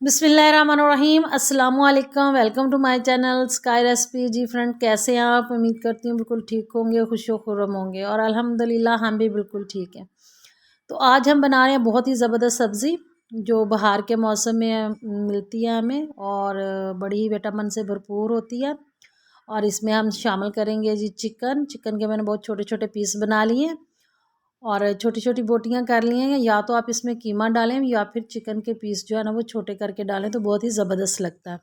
बिस्मिल्लाहिर्रहमानिर्रहीम अस्सलामु अलैकुम। Welcome to my channel sky recipe. जी फ्रेंड, कैसे हैं आप? उम्मीद करती हूँ बिल्कुल ठीक होंगे, खुशो खुर्रम होंगे और अल्हम्दुलिल्लाह हम भी बिल्कुल ठीक हैं। तो आज हम बना रहे हैं बहुत ही ज़बरदस्त सब्ज़ी जो बाहर के मौसम में मिलती है हमें और बड़ी ही विटामिन से भरपूर होती है। और इसमें हम शामिल करेंगे जी चिकन। चिकन के मैंने बहुत छोटे छोटे पीस बना लिए हैं और छोटी छोटी बोटियां कर ली हैं। या तो आप इसमें कीमा डालें या फिर चिकन के पीस जो है ना वो छोटे करके डालें तो बहुत ही ज़बरदस्त लगता है।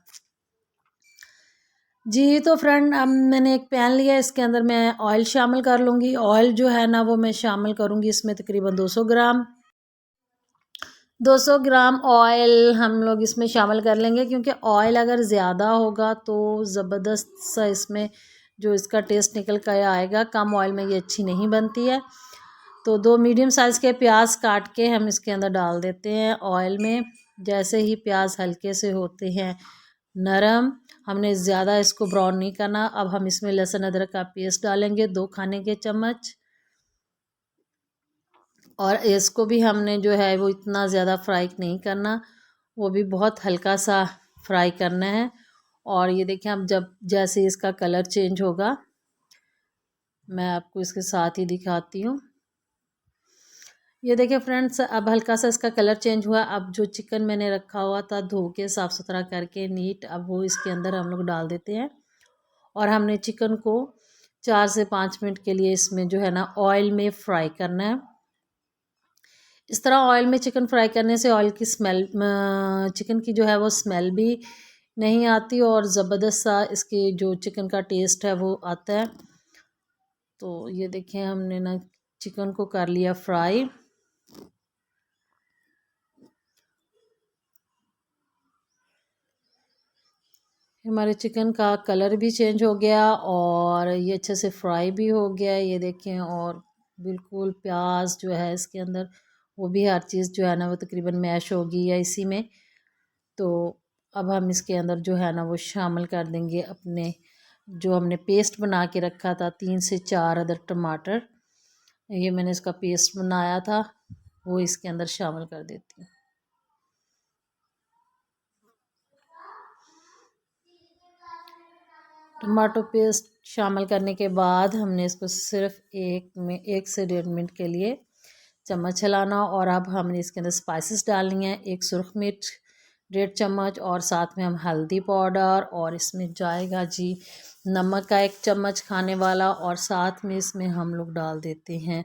जी तो फ्रेंड, अब मैंने एक पैन लिया, इसके अंदर मैं ऑयल शामिल कर लूँगी। ऑयल जो है ना वो मैं शामिल करूँगी इसमें तकरीबन 200 ग्राम ऑयल हम लोग इसमें शामिल कर लेंगे, क्योंकि ऑयल अगर ज़्यादा होगा तो ज़बरदस्त सा इसमें जो इसका टेस्ट निकल कर आएगा। कम ऑयल में ये अच्छी नहीं बनती है। तो 2 मीडियम साइज़ के प्याज काट के हम इसके अंदर डाल देते हैं ऑयल में। जैसे ही प्याज हल्के से होते हैं नरम, हमने ज़्यादा इसको ब्राउन नहीं करना। अब हम इसमें लहसुन अदरक का पेस्ट डालेंगे 2 खाने के चम्मच। और इसको भी हमने जो है वो इतना ज़्यादा फ्राई नहीं करना, वो भी बहुत हल्का सा फ्राई करना है। और ये देखिए, अब जब जैसे इसका कलर चेंज होगा मैं आपको इसके साथ ही दिखाती हूँ। ये देखिए फ्रेंड्स, अब हल्का सा इसका कलर चेंज हुआ। अब जो चिकन मैंने रखा हुआ था धो के साफ़ सुथरा करके नीट, अब वो इसके अंदर हम लोग डाल देते हैं। और हमने चिकन को 4 से 5 मिनट के लिए इसमें जो है ना ऑयल में फ्राई करना है। इस तरह ऑयल में चिकन फ्राई करने से ऑयल की स्मेल, चिकन की जो है वो स्मेल भी नहीं आती और ज़बरदस्त सा इसकी जो चिकन का टेस्ट है वो आता है। तो ये देखें, हमने ना चिकन को कर लिया फ्राई। हमारे चिकन का कलर भी चेंज हो गया और ये अच्छे से फ्राई भी हो गया, ये देखें। और बिल्कुल प्याज जो है इसके अंदर वो भी हर चीज़ जो है ना वो तकरीबन मैश हो गई है इसी में। तो अब हम इसके अंदर जो है ना वो शामिल कर देंगे अपने जो हमने पेस्ट बना के रखा था, 3 से 4 अदर टमाटर। ये मैंने इसका पेस्ट बनाया था, वो इसके अंदर शामिल कर देती हूँ। टमाटो पेस्ट शामिल करने के बाद हमने इसको सिर्फ 1 से 1.5 मिनट के लिए चम्मच हिलाना। और अब हमने इसके अंदर स्पाइसेस डालनी है। 1 सुरख मिर्च 1.5 चम्मच और साथ में हम हल्दी पाउडर, और इसमें जाएगा जी नमक का 1 चम्मच खाने वाला। और साथ में इसमें हम लोग डाल देते हैं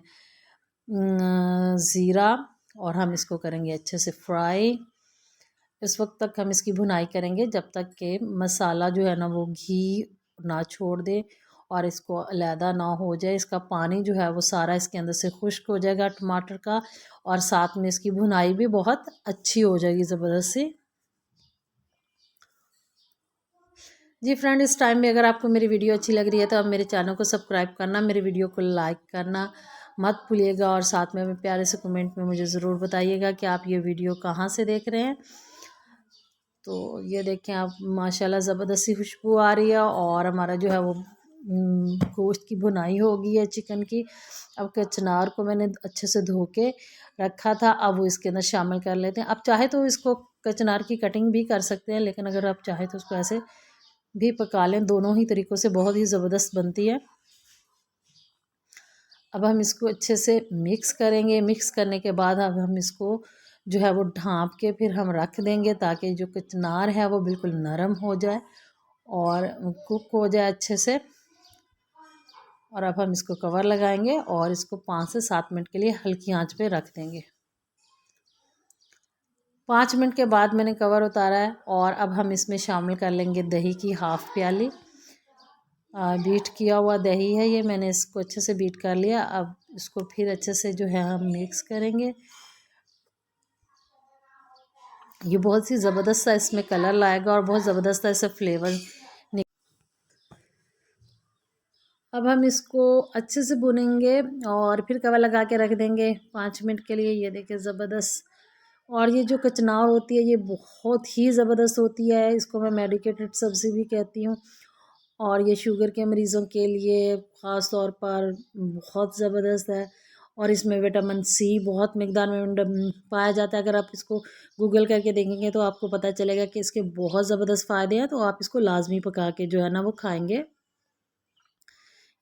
ज़ीरा, और हम इसको करेंगे अच्छे से फ्राई। इस वक्त तक हम इसकी भुनाई करेंगे जब तक कि मसाला जो है ना वो घी ना छोड़ दे और इसको अलहदा ना हो जाए। इसका पानी जो है वो सारा इसके अंदर से खुश्क हो जाएगा टमाटर का, और साथ में इसकी भुनाई भी बहुत अच्छी हो जाएगी ज़बरदस्त सी। जी फ्रेंड, इस टाइम में अगर आपको मेरी वीडियो अच्छी लग रही है तो आप मेरे चैनल को सब्सक्राइब करना, मेरे वीडियो को लाइक करना मत भूलिएगा। और साथ में प्यारे से कमेंट में मुझे ज़रूर बताइएगा कि आप ये वीडियो कहाँ से देख रहे हैं। तो ये देखें आप, माशाल्लाह ज़बरदस्त सी खुशबू आ रही है और हमारा जो है वो गोश्त की भुनाई हो गई है चिकन की। अब कचनार को मैंने अच्छे से धो के रखा था, अब वो इसके अंदर शामिल कर लेते हैं। आप चाहे तो इसको कचनार की कटिंग भी कर सकते हैं, लेकिन अगर आप चाहे तो उसको ऐसे भी पका लें। दोनों ही तरीक़ों से बहुत ही ज़बरदस्त बनती है। अब हम इसको अच्छे से मिक्स करेंगे। मिक्स करने के बाद अब हम इसको जो है वो ढाँप के फिर हम रख देंगे, ताकि जो कचनार है वो बिल्कुल नरम हो जाए और कुक हो जाए अच्छे से। और अब हम इसको कवर लगाएंगे और इसको 5 से 7 मिनट के लिए हल्की आंच पे रख देंगे। 5 मिनट के बाद मैंने कवर उतारा है और अब हम इसमें शामिल कर लेंगे दही की हाफ़ प्याली। बीट किया हुआ दही है ये, मैंने इसको अच्छे से बीट कर लिया। अब इसको फिर अच्छे से जो है हम मिक्स करेंगे। ये बहुत सी ज़बरदस्त सा इसमें कलर लाएगा और बहुत ज़बरदस्त सा इससे फ्लेवर। अब हम इसको अच्छे से भुनेंगे और फिर कवर लगा के रख देंगे 5 मिनट के लिए। ये देखिए ज़बरदस्त। और ये जो कचनार होती है ये बहुत ही ज़बरदस्त होती है, इसको मैं मेडिकेटेड सब्ज़ी भी कहती हूँ। और ये शुगर के मरीज़ों के लिए ख़ास तौर पर बहुत ज़बरदस्त है। और इसमें विटामिन सी बहुत मिकदार में पाया जाता है। अगर आप इसको गूगल करके देखेंगे तो आपको पता चलेगा कि इसके बहुत ज़बरदस्त फ़ायदे हैं, तो आप इसको लाजमी पका के जो है ना वो खाएंगे।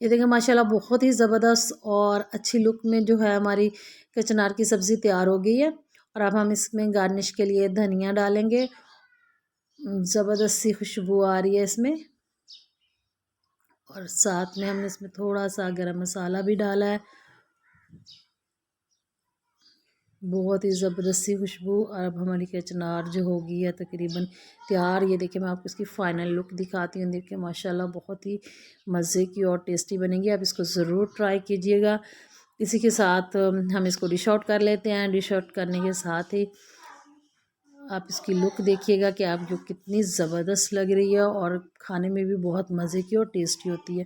ये देखें माशाल्लाह बहुत ही ज़बरदस्त और अच्छी लुक में जो है हमारी कचनार की सब्ज़ी तैयार हो गई है। और अब हम इसमें गार्निश के लिए धनिया डालेंगे। ज़बरदस्त सी खुशबू आ रही है इसमें, और साथ में हमने इसमें थोड़ा सा गरम मसाला भी डाला है। बहुत ही ज़बरदस्त सी खुशबू। और अब हमारी कचनार जो होगी है तकरीबन तैयार। ये देखिए मैं आपको इसकी फ़ाइनल लुक दिखाती हूँ। देखिए माशाल्लाह बहुत ही मज़े की और टेस्टी बनेगी। आप इसको ज़रूर ट्राई कीजिएगा। इसी के साथ हम इसको डिश आउट कर लेते हैं। डिश आउट करने के साथ ही आप इसकी लुक देखिएगा कि आपको कितनी ज़बरदस्त लग रही है और खाने में भी बहुत मज़े की और टेस्टी होती है।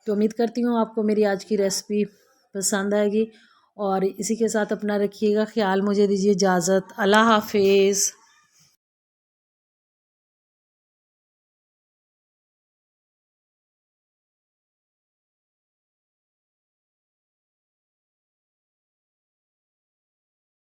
तो उम्मीद करती हूँ आपको मेरी आज की रेसिपी पसंद आएगी। और इसी के साथ अपना रखिएगा ख्याल। मुझे दीजिए इजाज़त। अल्लाह हाफिज़।